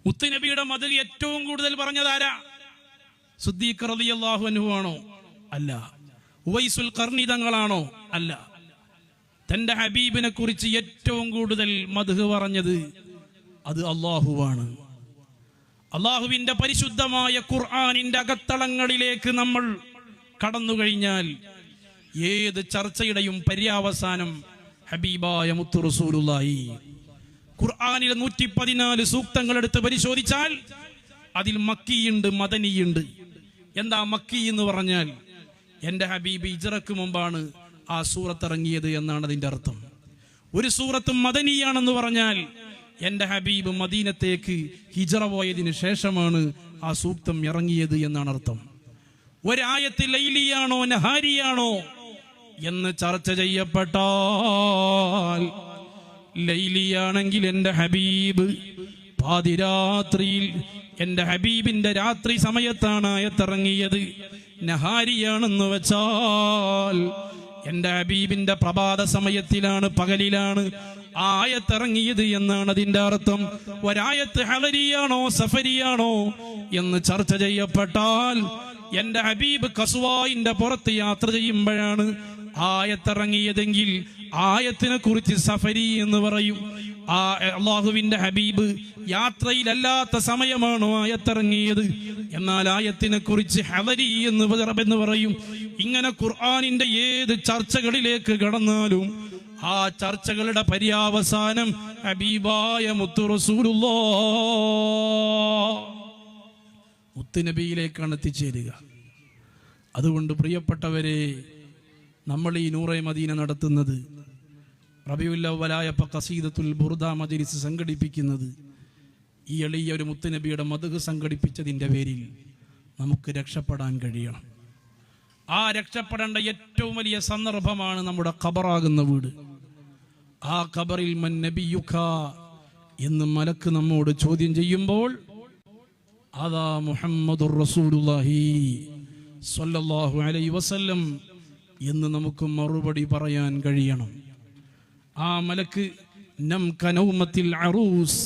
മുത്തുനബിയുടെ മദദ് ഏറ്റവും കൂടുതൽ പറഞ്ഞതാരാ? സിദ്ദീഖ് റളിയല്ലാഹു അൻഹു ആണോ? അല്ല. ഉവൈസുൽ ഖർനി തങ്ങളാണോ? അല്ല. തന്റെ ഹബീബിനെ കുറിച്ച് ഏറ്റവും കൂടുതൽ മദ്ഹ് പറഞ്ഞത് അത് അല്ലാഹുവാണ്. അല്ലാഹുവിന്റെ പരിശുദ്ധമായ ഖുർആനിന്റെ അകത്തളങ്ങളിലേക്ക് നമ്മൾ കടന്നു കഴിഞ്ഞാൽ ഏത് ചർച്ചയുടെയും പര്യാവസാനം ഹബീബായ മുത്തു റസൂലുള്ളാഹി. ഖുർആനിലെ 114 സൂക്തങ്ങൾ എടുത്ത് പരിശോധിച്ചാൽ അതിൽ മക്കിയുണ്ട്, മദനിയുണ്ട്. എന്താ മക്കി എന്ന് പറഞ്ഞാൽ? എൻ്റെ ഹബീബ് ഹിജ്റക്ക് മുമ്പാണ് ആ സൂറത്ത് ഇറങ്ങിയത് എന്നാണ് അതിൻ്റെ അർത്ഥം. ഒരു സൂറത്തും മദനിയാണെന്ന് പറഞ്ഞാൽ എൻ്റെ ഹബീബ് മദീനത്തേക്ക് ഹിജ്റ പോയതിന് ശേഷമാണ് ആ സൂക്തം ഇറങ്ങിയത് എന്നാണ് അർത്ഥം. ഒരായത്ത് ലൈലിയാണോ നഹാരിയാണോ എന്ന് ചർച്ച ചെയ്യപ്പെട്ടാൽ ലൈലിയാണെങ്കിൽ എൻ്റെ ഹബീബ് പാതിരാത്രിയിൽ, എൻ്റെ ഹബീബിന്റെ രാത്രി സമയത്താണ് ആയത്തിറങ്ങിയത്. നഹാരിയാണെന്ന് വെച്ചാൽ എൻ്റെ ഹബീബിന്റെ പ്രഭാത സമയത്തിലാണ്, പകലിലാണ് ആയത്തിറങ്ങിയത് എന്നാണ് അതിന്റെ അർത്ഥം. ഒരായത്ത് ഹലരിയാണോ സഫരിയാണോ എന്ന് ചർച്ച ചെയ്യപ്പെട്ടാൽ എൻ്റെ ഹബീബ് കസ്വായിന്റെ പുറത്ത് യാത്ര ചെയ്യുമ്പോഴാണ് ആയത്തിറങ്ങിയതെങ്കിൽ ആയത്തിനെ കുറിച്ച് സഫരി എന്ന് പറയും. ആ അല്ലാഹുവിന്റെ ഹബീബ് യാത്രയിലല്ലാത്ത സമയമാണോ ആയത്തിറങ്ങിയത്, എന്നാൽ ആയത്തിനെ കുറിച്ച് ഹലരി എന്ന് പറയും. ഇങ്ങനെ ഖുർആനിന്റെ ഏത് ചർച്ചകളിലേക്ക് കടന്നാലും ആ ചർച്ചകളുടെ പര്യാവസാനം ഹബീബായ മുത്തു റസൂലുള്ളാഹ് മുത്തുനബിയിലേക്കാണ് എത്തിച്ചേരുക. അതുകൊണ്ട് പ്രിയപ്പെട്ടവരെ, നമ്മൾ ഈ നൂറെ മദീന നടത്തുന്നത്, റബീഉൽ അവ്വലായപ്പോൾ ഖസീദത്തുൽ ബുർദ മജ്ലിസ് സംഘടിപ്പിക്കുന്നത്, ഈ എളിയ ഒരു മുത്തുനബിയുടെ മദ്ഹ് സംഘടിപ്പിച്ചതിൻ്റെ പേരിൽ നമുക്ക് രക്ഷപ്പെടാൻ കഴിയണം. ആ രക്ഷപ്പെടേണ്ട ഏറ്റവും വലിയ സന്ദർഭമാണ് നമ്മുടെ ഖബറാകുന്ന വീട്. ആ ഖബറിൽ മൻ നബിയുക എന്ന് മലക്ക് നമ്മോട് ചോദ്യം ചെയ്യുമ്പോൾ അതാ മുഹമ്മദുർ റസൂലുള്ളാഹി സ്വല്ലല്ലാഹു അലൈഹി വസല്ലം എന്ന് നമുക്ക് മറുപടി പറയാൻ കഴിയണം. ആ മലക്ക് നം കനൗമത്തിൽ അറൂസ്,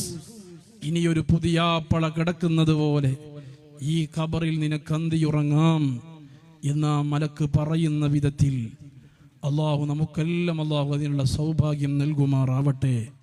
ഇനിയൊരു പുതിയാപ്പള കിടക്കുന്നത് പോലെ ഈ ഖബറിൽ നിനക്കന്തിയുറങ്ങാം എന്ന് ആ മലക്ക് പറയുന്ന വിധത്തിൽ അല്ലാഹു നമുക്കെല്ലാം അതിനുള്ള സൗഭാഗ്യം നൽകുമാറാവട്ടെ.